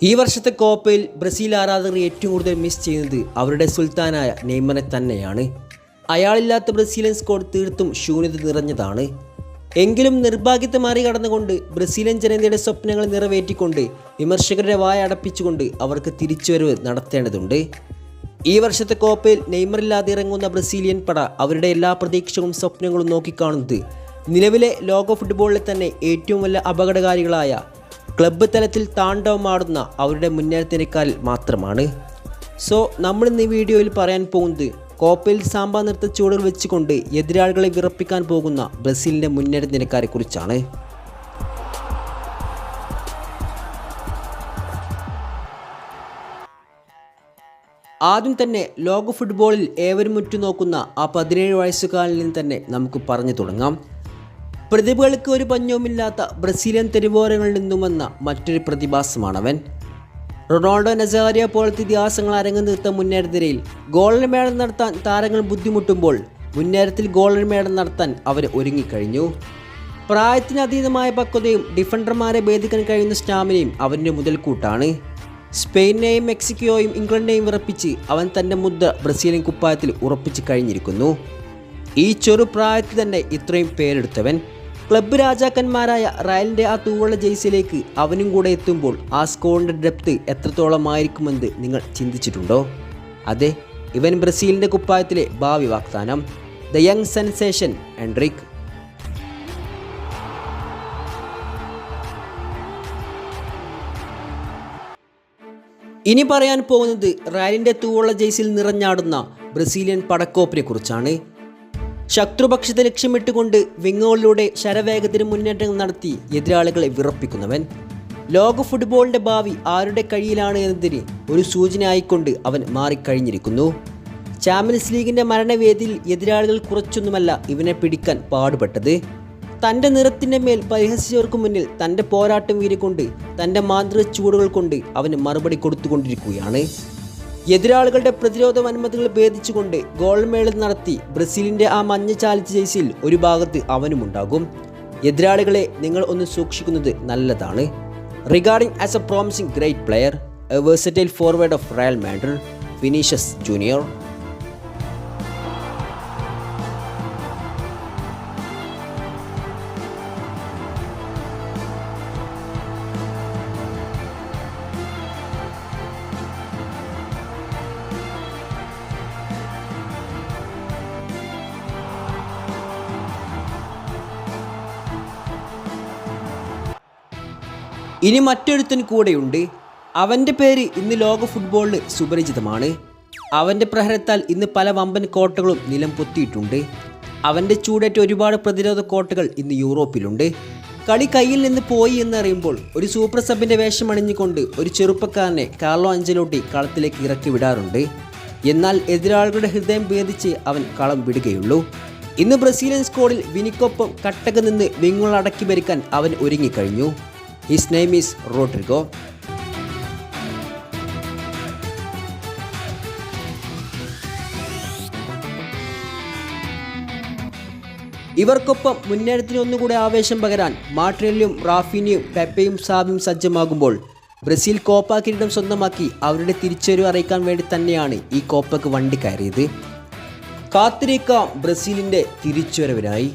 ഈ വർഷത്തെ കോപ്പയിൽ ബ്രസീൽ ആരാധകർ ഏറ്റവും കൂടുതൽ മിസ് ചെയ്യുന്നത് അവരുടെ സുൽത്താനായ നെയ്മറെ തന്നെയാണ്. അയാളില്ലാത്ത ബ്രസീലിയൻ സ്ക്വാഡ് തീർത്തും ശൂന്യത നിറഞ്ഞതാണ്. എങ്കിലും നിർഭാഗ്യത്തെ മറികടന്നുകൊണ്ട് ബ്രസീലിയൻ ജനതയുടെ സ്വപ്നങ്ങൾ നിറവേറ്റിക്കൊണ്ട് വിമർശകരുടെ വായ അടപ്പിച്ചുകൊണ്ട് അവർക്ക് തിരിച്ചുവരവ് നടത്തേണ്ടതുണ്ട്. ഈ വർഷത്തെ കോപ്പയിൽ നെയ്മറില്ലാതെ ഇറങ്ങുന്ന ബ്രസീലിയൻ പട അവരുടെ എല്ലാ പ്രതീക്ഷകളും സ്വപ്നങ്ങളും നോക്കിക്കാണുന്നത് നിലവിലെ ലോക ഫുട്ബോളിലെ തന്നെ ഏറ്റവും വലിയ അപകടകാരികളായ ക്ലബ്ബ് തലത്തിൽ താണ്ഡവമാടുന്ന അവരുടെ മുന്നേറ്റത്തിനേക്കാളിൽ മാത്രമാണ്. സോ നമ്മളിന്ന് ഈ വീഡിയോയിൽ പറയാൻ പോകുന്നത് കോപ്പയിൽ സാമ്പാ നൃത്ത ചുവടുകൾ വെച്ചുകൊണ്ട് എതിരാളികളെ വിറപ്പിക്കാൻ പോകുന്ന ബ്രസീലിൻ്റെ മുന്നേറ്റത്തിനെക്കാരെക്കുറിച്ചാണ്. ആദ്യം തന്നെ ലോക ഫുട്ബോളിൽ ഏവരും ഉറ്റുനോക്കുന്ന ആ 17 വയസ്സുകാരിൽ നിന്ന് തന്നെ നമുക്ക് പറഞ്ഞു തുടങ്ങാം. പ്രതിഭകൾക്ക് ഒരു പഞ്ഞവുമില്ലാത്ത ബ്രസീലിയൻ തെരുവോരങ്ങളിൽ നിന്നും വന്ന മറ്റൊരു പ്രതിഭാസമാണവൻ. റൊണാൾഡോ നസാരിയോ പോലത്തെ ഇതിഹാസങ്ങൾ അരങ്ങ് നിർത്ത മുന്നേറ്റത്തിനിടയിൽ ഗോളൻ മേളം നടത്താൻ താരങ്ങൾ ബുദ്ധിമുട്ടുമ്പോൾ മുന്നേറ്റത്തിൽ ഗോളൻ മേളം നടത്താൻ അവർ ഒരുങ്ങിക്കഴിഞ്ഞു. പ്രായത്തിന് അതീതമായ പക്വതയും ഡിഫൻഡർമാരെ ഭേദിക്കാൻ കഴിയുന്ന സ്റ്റാമിനയും അവൻ്റെ മുതൽക്കൂട്ടാണ്. സ്പെയിനെയും മെക്സിക്കോയും ഇംഗ്ലണ്ടിനെയും വിറപ്പിച്ച് അവൻ തൻ്റെ മുദ്ര ബ്രസീലിയൻ കുപ്പായത്തിൽ ഉറപ്പിച്ച് കഴിഞ്ഞിരിക്കുന്നു. ഈ ചെറുപ്രായത്തിൽ തന്നെ ഇത്രയും പേരെടുത്തവൻ ക്ലബ്ബ് രാജാക്കന്മാരായ റയലിൻ്റെ ആ തൂവള ജേഴ്സിയിലേക്ക് അവനും കൂടെ എത്തുമ്പോൾ ആ സ്കോറിൻ്റെ ഡെപ്ത് എത്രത്തോളമായിരിക്കുമെന്ന് നിങ്ങൾ ചിന്തിച്ചിട്ടുണ്ടോ? അതെ, ഇവൻ ബ്രസീലിൻ്റെ കുപ്പായത്തിലെ ഭാവി വാഗ്ദാനം, ദ യങ് സെൻസേഷൻ എൻട്രിക്. ഇനി പറയാൻ പോകുന്നത് റയലിൻ്റെ തൂവള ജേഴ്സിയിൽ നിറഞ്ഞാടുന്ന ബ്രസീലിയൻ പടക്കോപ്പിനെ കുറിച്ചാണ്. ശത്രുപക്ഷത്തെ ലക്ഷ്യമിട്ടുകൊണ്ട് വിങ്ങുകളിലൂടെ ശരവേഗത്തിന് മുന്നേറ്റങ്ങൾ നടത്തി എതിരാളികളെ വിറപ്പിക്കുന്നവൻ. ലോക ഫുട്ബോളിൻ്റെ ഭാവി ആരുടെ കയ്യിലാണ് എന്നതിന് ഒരു സൂചനയായിക്കൊണ്ട് അവൻ മാറിക്കഴിഞ്ഞിരിക്കുന്നു. ചാമ്പ്യൻസ് ലീഗിൻ്റെ മരണവേദിയിൽ എതിരാളികൾ കുറച്ചൊന്നുമല്ല ഇവനെ പിടിക്കാൻ പാടുപെട്ടത്. തൻ്റെ നിറത്തിൻ്റെ മേൽ പരിഹസിച്ചവർക്ക് മുന്നിൽ തൻ്റെ പോരാട്ടം വീരിക്കൊണ്ട് തൻ്റെ മാന്ത്രിക ചൂടുകൾ കൊണ്ട് അവന് മറുപടി കൊടുത്തുകൊണ്ടിരിക്കുകയാണ്. എതിരാളികളുടെ പ്രതിരോധ വന്മതകൾ ഭേദിച്ചുകൊണ്ട് ഗോൾമേളം നടത്തി ബ്രസീലിൻ്റെ ആ മഞ്ഞ ചാലിച്ച ജേഴ്സിയിൽ ഒരു ഭാഗത്ത് അവനുമുണ്ടാകും. എതിരാളികളെ നിങ്ങൾ ഒന്ന് സൂക്ഷിക്കുന്നത് നല്ലതാണ്. Regarding as A promising great player, A versatile forward of Real Madrid, Vinicius junior. ഇനി മറ്റൊരുത്തൻ കൂടെയുണ്ട്. അവൻ്റെ പേര് ഇന്ന് ലോക ഫുട്ബോളിൽ സുപരിചിതമാണ്. അവൻ്റെ പ്രഹരത്താൽ ഇന്ന് പല വമ്പൻ കോട്ടകളും നിലം പൊത്തിയിട്ടുണ്ട്. അവൻ്റെ ചൂടേറ്റ ഒരുപാട് പ്രതിരോധ കോട്ടകൾ ഇന്ന് യൂറോപ്പിലുണ്ട്. കളി കയ്യിൽ നിന്ന് പോയി എന്നറിയുമ്പോൾ ഒരു സൂപ്പർ സബിൻ്റെ വേഷമണിഞ്ഞുകൊണ്ട് ഒരു ചെറുപ്പക്കാരനെ കാർലോ അഞ്ചലോട്ടി കളത്തിലേക്ക് ഇറക്കി വിടാറുണ്ട്. എന്നാൽ എതിരാളികളുടെ ഹൃദയം ഭേദിച്ച് അവൻ കളം വിടുകയുള്ളൂ. ഇന്ന് ബ്രസീലിയൻ സ്ക്വാഡിൽ വിനിക്കൊപ്പം കട്ടക നിന്ന് വിങ്ങുകൾ അടക്കി ഭരിക്കാൻ അവൻ ഒരുങ്ങിക്കഴിഞ്ഞു. His name is Rodrigo. ഇവർക്കൊപ്പം മുന്നേറ്റത്തിന് ഒന്നുകൂടെ ആവേശം പകരാൻ മാർട്ടിനെല്ലിയും റാഫീനിയും പെപ്പയും സാബിയും സജ്ജമാകുമ്പോൾ ബ്രസീൽ കോപ്പ കിരീടം സ്വന്തമാക്കി അവരുടെ തിരിച്ചുവരവ് അറിയിക്കാൻ വേണ്ടി തന്നെയാണ് ഈ കോപ്പയ്ക്ക് വണ്ടി കയറിയത്. കാത്തിരിക്കാം ബ്രസീലിൻ്റെ തിരിച്ചുവരവിനായി.